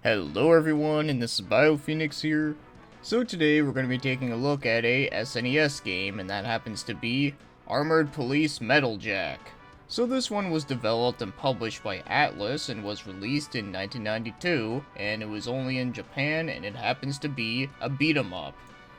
Hello everyone, and this is BioPhoenix here. So today we're going to be taking a look at a SNES game, and that happens to be Armored Police Metal Jack. So this one was developed and published by Atlus and was released in 1992, and it was only in Japan, and it happens to be a beat 'em up.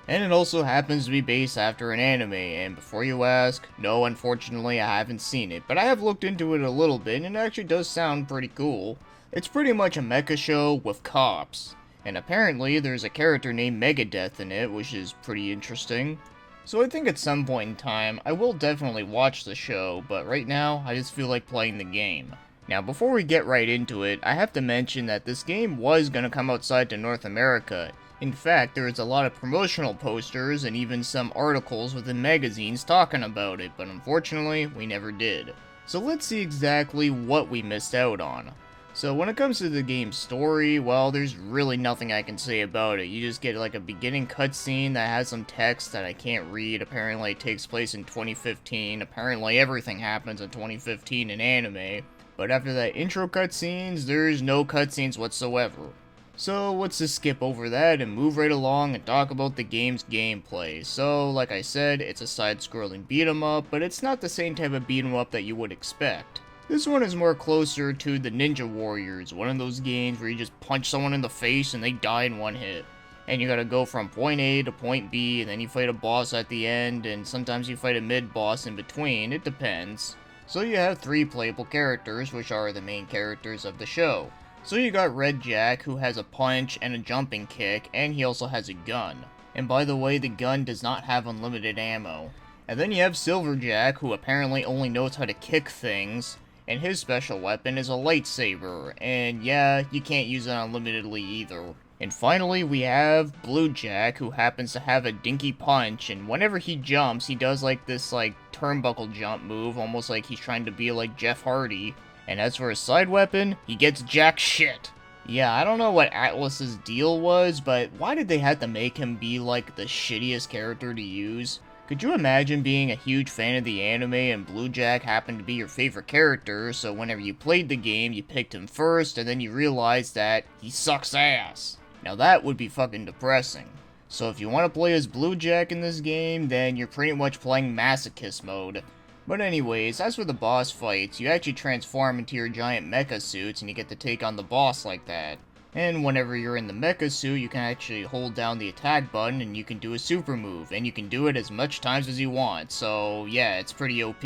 And it also happens to be based after an anime, and before you ask, no, unfortunately I haven't seen it, but I have looked into it a little bit, and it actually does sound pretty cool. It's pretty much a mecha show with cops, and apparently there's a character named Megadeth in it, which is pretty interesting. So I think at some point in time, I will definitely watch the show, but right now, I just feel like playing the game. Now before we get right into it, I have to mention that this game was gonna come outside to North America. In fact, there is a lot of promotional posters and even some articles within magazines talking about it, but unfortunately, we never did. So let's see exactly what we missed out on. So when it comes to the game's story, well, there's really nothing I can say about it. You just get like a beginning cutscene that has some text that I can't read. Apparently it takes place in 2015. Apparently everything happens in 2015 in anime. But after that intro cutscenes, there's no cutscenes whatsoever. So let's just skip over that and move right along and talk about the game's gameplay. So like I said, it's a side-scrolling beat 'em up, but it's not the same type of beat 'em up that you would expect. This one is more closer to the Ninja Warriors, one of those games where you just punch someone in the face and they die in one hit. And you gotta go from point A to point B, and then you fight a boss at the end, and sometimes you fight a mid-boss in between, it depends. So you have 3 playable characters, which are the main characters of the show. So you got Red Jack, who has a punch and a jumping kick, and he also has a gun. And by the way, the gun does not have unlimited ammo. And then you have Silver Jack, who apparently only knows how to kick things, and his special weapon is a lightsaber, and yeah, you can't use it unlimitedly either. And finally, we have Blue Jack, who happens to have a dinky punch, and whenever he jumps, he does like this turnbuckle jump move, almost like he's trying to be like Jeff Hardy. And as for his side weapon, he gets jack shit. Yeah, I don't know what Atlus's deal was, but why did they have to make him be like the shittiest character to use? Could you imagine being a huge fan of the anime and Blue Jack happened to be your favorite character, so whenever you played the game, you picked him first, and then you realized that he sucks ass? Now that would be fucking depressing. So if you want to play as Blue Jack in this game, then you're pretty much playing masochist mode. But anyways, as for the boss fights, you actually transform into your giant mecha suits and you get to take on the boss like that. And whenever you're in the mecha suit, you can actually hold down the attack button and you can do a super move, and you can do it as much times as you want, so yeah, it's pretty OP.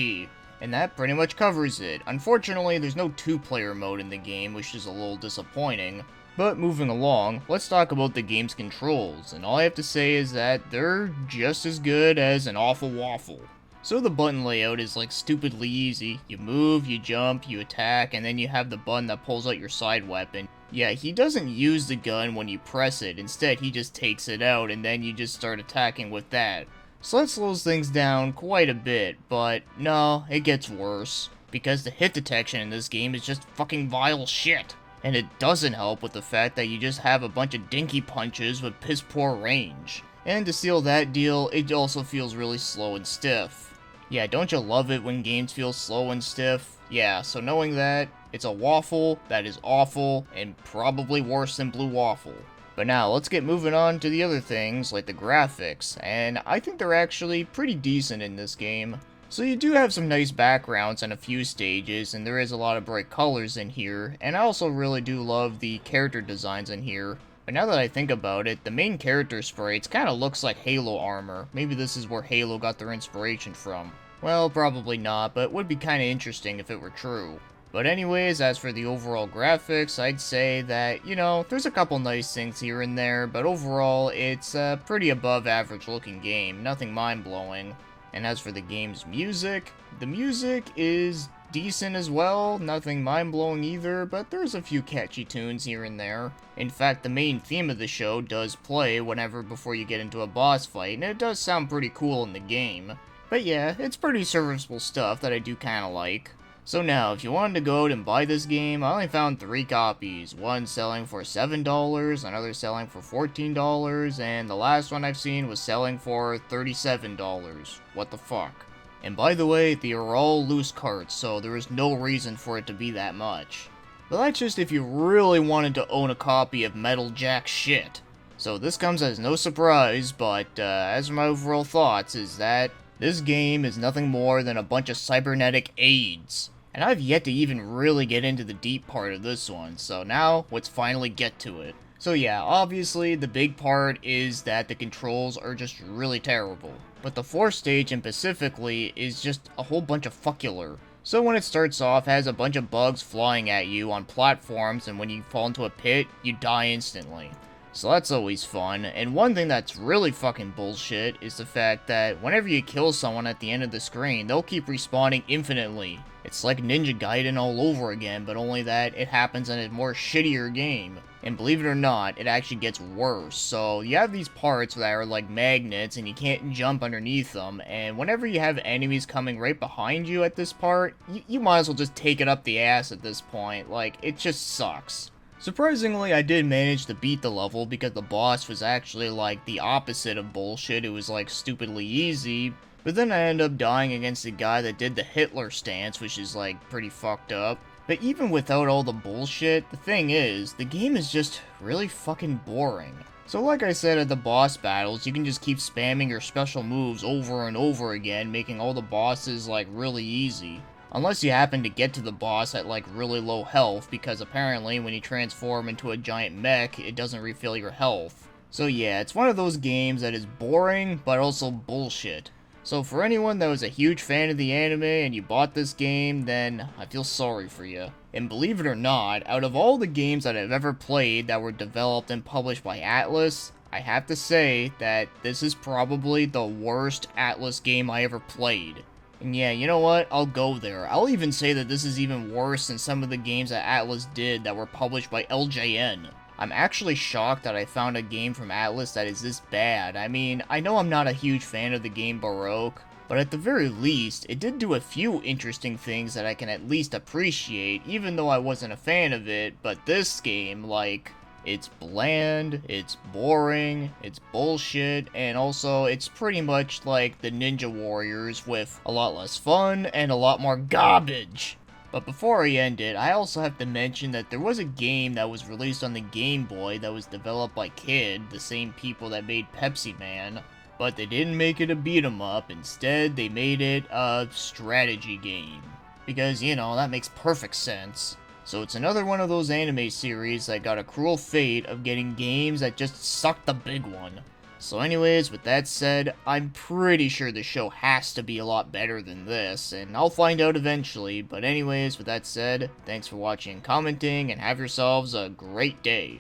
And that pretty much covers it. Unfortunately, there's no 2-player mode in the game, which is a little disappointing. But moving along, let's talk about the game's controls, and all I have to say is that they're just as good as an awful waffle. So the button layout is like stupidly easy. You move, you jump, you attack, and then you have the button that pulls out your side weapon. Yeah, he doesn't use the gun when you press it, instead he just takes it out and then you just start attacking with that. So that slows things down quite a bit, but no, it gets worse. Because the hit detection in this game is just fucking vile shit. And it doesn't help with the fact that you just have a bunch of dinky punches with piss poor range. And to seal that deal, it also feels really slow and stiff. Yeah, don't you love it when games feel slow and stiff? Yeah, so knowing that, it's a waffle that is awful and probably worse than Blue Waffle. But now, let's get moving on to the other things, like the graphics, and I think they're actually pretty decent in this game. So you do have some nice backgrounds on a few stages, and there is a lot of bright colors in here, and I also really do love the character designs in here. But now that I think about it, the main character sprites kinda looks like Halo armor. Maybe this is where Halo got their inspiration from. Well, probably not, but would be kinda interesting if it were true. But anyways, as for the overall graphics, I'd say that, there's a couple nice things here and there, but overall, it's a pretty above average looking game, nothing mind-blowing. And as for the game's music, the music is decent as well, nothing mind-blowing either, but there's a few catchy tunes here and there. In fact, the main theme of the show does play before you get into a boss fight, and it does sound pretty cool in the game. But yeah, it's pretty serviceable stuff that I do kinda like. So now, if you wanted to go out and buy this game, I only found 3 copies. One selling for $7, another selling for $14, and the last one I've seen was selling for $37. What the fuck? And by the way, they are all loose carts, so there is no reason for it to be that much. But that's just if you really wanted to own a copy of Metal Jack shit. So this comes as no surprise, but as for my overall thoughts is that this game is nothing more than a bunch of cybernetic aids. And I've yet to even really get into the deep part of this one, so now let's finally get to it. So yeah, obviously the big part is that the controls are just really terrible. But the fourth stage in specifically is just a whole bunch of fuckular. So when it starts off, it has a bunch of bugs flying at you on platforms, and when you fall into a pit, you die instantly. So that's always fun, and one thing that's really fucking bullshit is the fact that whenever you kill someone at the end of the screen, they'll keep respawning infinitely. It's like Ninja Gaiden all over again, but only that it happens in a more shittier game. And believe it or not, it actually gets worse. So you have these parts that are like magnets and you can't jump underneath them, and whenever you have enemies coming right behind you at this part, you might as well just take it up the ass at this point. Like, it just sucks. Surprisingly, I did manage to beat the level because the boss was actually like the opposite of bullshit. It was like stupidly easy. But then I ended up dying against the guy that did the Hitler stance, which is like pretty fucked up. But even without all the bullshit, the thing is, the game is just really fucking boring. So like I said at the boss battles, you can just keep spamming your special moves over and over again, making all the bosses like really easy. Unless you happen to get to the boss at like really low health, because apparently when you transform into a giant mech, it doesn't refill your health. So yeah, it's one of those games that is boring, but also bullshit. So for anyone that was a huge fan of the anime and you bought this game, then I feel sorry for you. And believe it or not, out of all the games that I've ever played that were developed and published by Atlus, I have to say that this is probably the worst Atlus game I ever played. And yeah, you know what? I'll go there. I'll even say that this is even worse than some of the games that Atlus did that were published by LJN. I'm actually shocked that I found a game from Atlus that is this bad. I mean, I know I'm not a huge fan of the game Baroque, but at the very least, it did do a few interesting things that I can at least appreciate, even though I wasn't a fan of it. But this game, like, it's bland, it's boring, it's bullshit, and also it's pretty much like the Ninja Warriors with a lot less fun and a lot more garbage. But before I end it, I also have to mention that there was a game that was released on the Game Boy that was developed by Kid, the same people that made Pepsi Man, but they didn't make it a beat 'em up. Instead, they made it a strategy game. Because, you know, that makes perfect sense. So it's another one of those anime series that got a cruel fate of getting games that just sucked the big one. So anyways, with that said, I'm pretty sure the show has to be a lot better than this, and I'll find out eventually. But anyways, with that said, thanks for watching and commenting, and have yourselves a great day.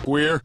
Queer.